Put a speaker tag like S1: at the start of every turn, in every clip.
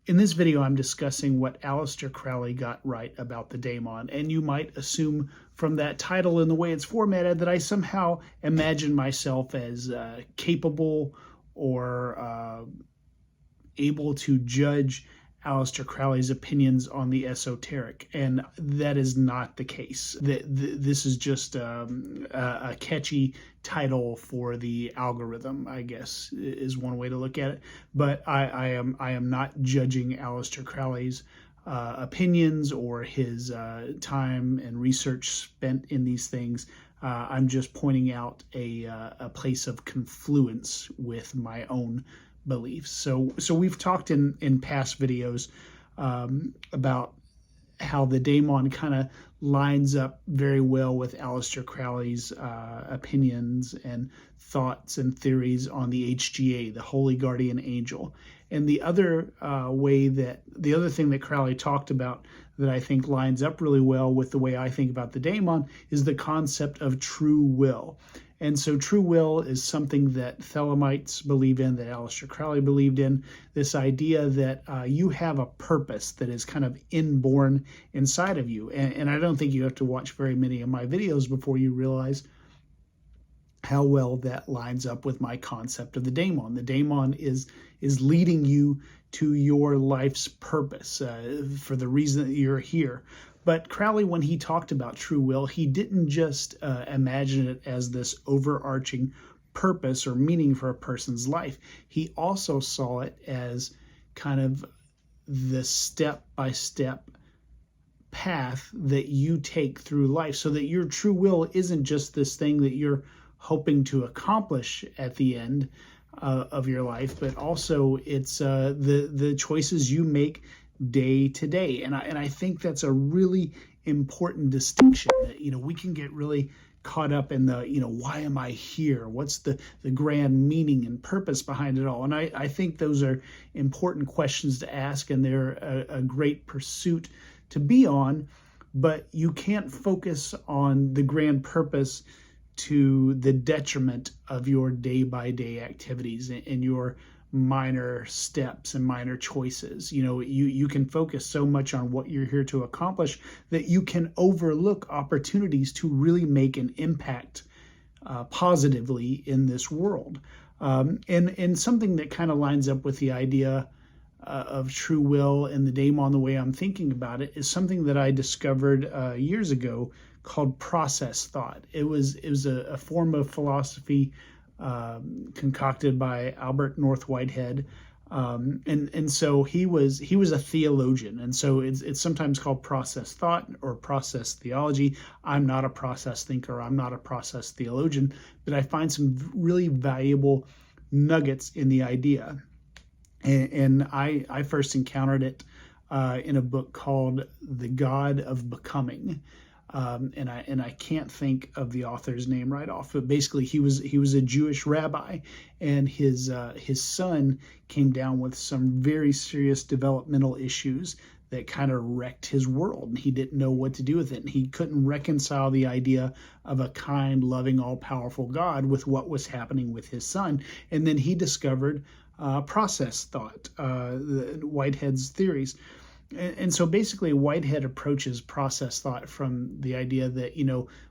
S1: In this video, I'm discussing what ALEISTER Crowley got right about the Daemon, and you might assume from that title and the way it's formatted that I somehow imagine myself as capable or able to judge ALEISTER Crowley's opinions on the esoteric, and that is not the case. This is just a catchy title for the algorithm, I guess, is one way to look at it. But I am not judging ALEISTER Crowley's opinions or his time and research spent in these things. I'm just pointing out a place of confluence with my own beliefs. So we've talked in past videos about how the Daemon kind of lines up very well with Aleister Crowley's opinions and thoughts and theories on the HGA, the Holy Guardian Angel. And the other thing that Crowley talked about that I think lines up really well with the way I think about the Daemon is the concept of true will. And so true will is something that Thelemites believe in, that Aleister Crowley believed in, this idea that you have a purpose that is kind of inborn inside of you. And I don't think you have to watch very many of my videos before you realize how well that lines up with my concept of the Daemon. The Daemon is leading you to your life's purpose for the reason that you're here. But Crowley, when he talked about true will, he didn't just imagine it as this overarching purpose or meaning for a person's life. He also saw it as kind of the step-by-step path that you take through life, so that your true will isn't just this thing that you're hoping to accomplish at the end of your life, but also it's the choices you make day to day. And I think that's a really important distinction. That, we can get really caught up in the, why am I here? What's the grand meaning and purpose behind it all? And I think those are important questions to ask, and they're a great pursuit to be on, but you can't focus on the grand purpose to the detriment of your day-by-day activities and your minor steps and minor choices. You can focus so much on what you're here to accomplish that you can overlook opportunities to really make an impact positively in this world. And something that kind of lines up with the idea of true will and the Daemon, the way I'm thinking about it, is something that I discovered years ago called process thought. It was a form of philosophy concocted by Albert North Whitehead, and so he was a theologian, and so it's sometimes called process thought or process theology. I'm not a process thinker, I'm not a process theologian, but I find some really valuable nuggets in the idea, and I first encountered it in a book called The God of Becoming. And I can't think of the author's name right off, but basically he was a Jewish rabbi, and his son came down with some very serious developmental issues that kind of wrecked his world, and he didn't know what to do with it, and he couldn't reconcile the idea of a kind, loving, all-powerful God with what was happening with his son. And then he discovered process thought, Whitehead's theories. And so basically Whitehead approaches process thought from the idea that,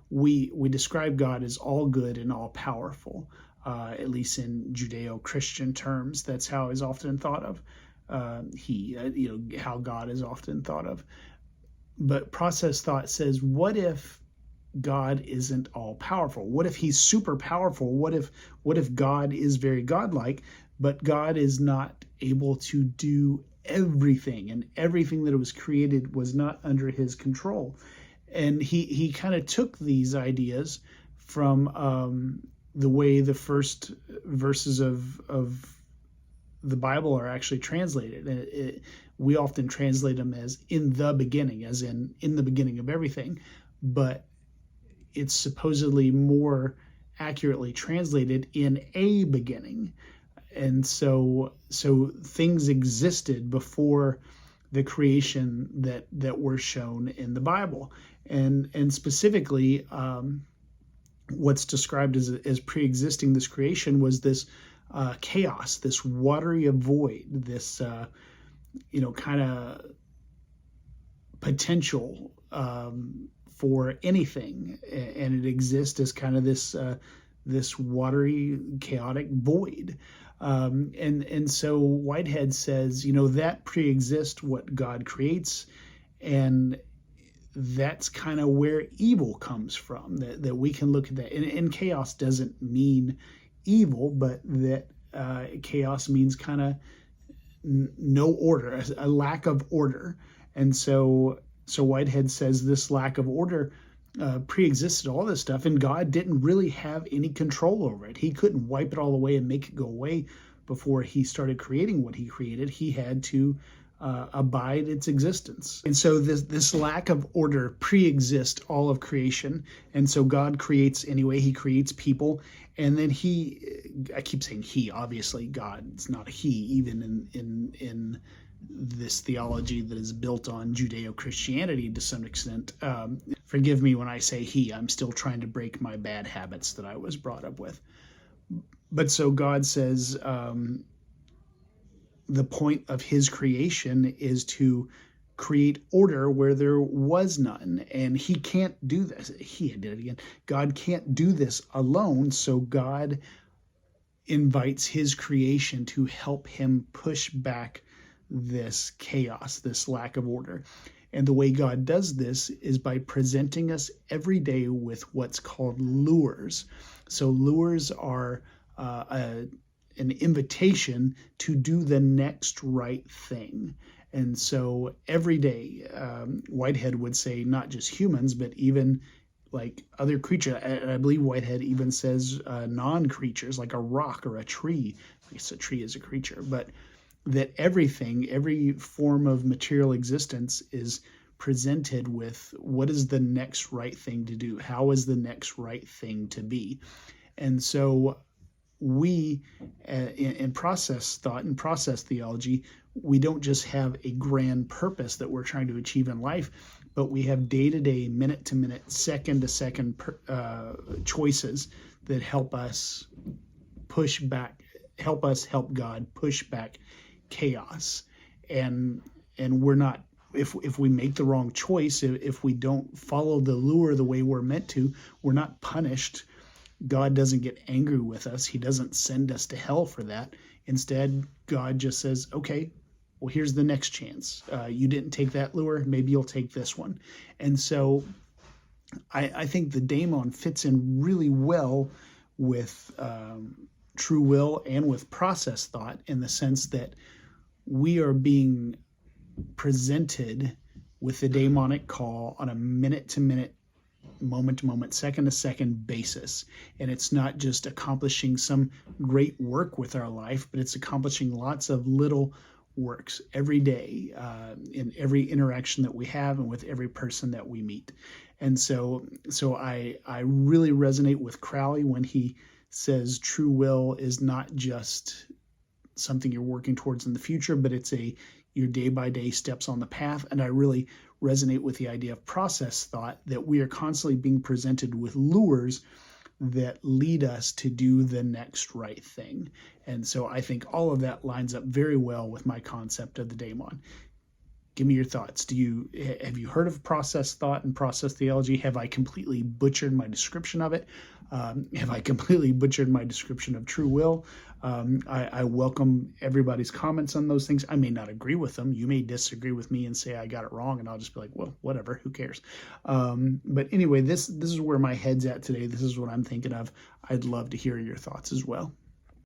S1: we describe God as all good and all powerful, at least in Judeo-Christian terms. That's how is often thought of. How God is often thought of. But process thought says, what if God isn't all powerful? What if he's super powerful? What if God is very godlike, but God is not able to do everything, and everything that was created was not under his control? And he kind of took these ideas from the way the first verses of the Bible are actually translated. We often translate them as in the beginning, as in the beginning of everything, but it's supposedly more accurately translated in a beginning. And so things existed before the creation that were shown in the Bible, and specifically what's described as pre-existing this creation was this chaos, this watery void, this kind of potential for anything, and it exists as kind of this watery, chaotic void. And so Whitehead says, that pre-exists what God creates, and that's kind of where evil comes from. That we can look at that, and chaos doesn't mean evil, but that chaos means kind of no order, a lack of order. And so Whitehead says this lack of order pre-existed all this stuff, and God didn't really have any control over it. He couldn't wipe it all away and make it go away before he started creating what he created. He had to abide its existence. And so this lack of order pre-exists all of creation. And so God creates anyway. He creates people, and then I keep saying he, obviously God, it's not a he, even in this theology that is built on Judeo-Christianity to some extent. Forgive me when I say he. I'm still trying to break my bad habits that I was brought up with. But so God says the point of his creation is to create order where there was none. And he can't do this. He did it again. God can't do this alone. So God invites his creation to help him push back this chaos, this lack of order. And the way God does this is by presenting us every day with what's called lures. So lures are an invitation to do the next right thing. And so every day, Whitehead would say not just humans, but even like other creatures. And I believe Whitehead even says non-creatures, like a rock or a tree. I guess a tree is a creature, but that everything, every form of material existence is presented with what is the next right thing to do? How is the next right thing to be? And so we, in process thought and process theology, we don't just have a grand purpose that we're trying to achieve in life, but we have day-to-day, minute-to-minute, second-to-second choices that help us push back, help God push back chaos. And we're not, if we make the wrong choice, if we don't follow the lure the way we're meant to, we're not punished. God doesn't get angry with us. He doesn't send us to hell for that. Instead, God just says, okay, well, here's the next chance. You didn't take that lure. Maybe you'll take this one. And so I think the Daemon fits in really well with true will and with process thought, in the sense that we are being presented with the daemonic call on a minute-to-minute, moment-to-moment, second-to-second basis. And it's not just accomplishing some great work with our life, but it's accomplishing lots of little works every day, in every interaction that we have and with every person that we meet. And so I really resonate with Crowley when he says true will is not just something you're working towards in the future, but it's your day-by-day steps on the path. And I really resonate with the idea of process thought, that we are constantly being presented with lures that lead us to do the next right thing. And so I think all of that lines up very well with my concept of the Daemon. Give me your thoughts. Have you heard of process thought and process theology? Have I completely butchered my description of it? Have I completely butchered my description of true will? I welcome everybody's comments on those things. I may not agree with them. You may disagree with me and say I got it wrong, and I'll just be like, well, whatever, who cares? But anyway, this is where my head's at today. This is what I'm thinking of. I'd love to hear your thoughts as well.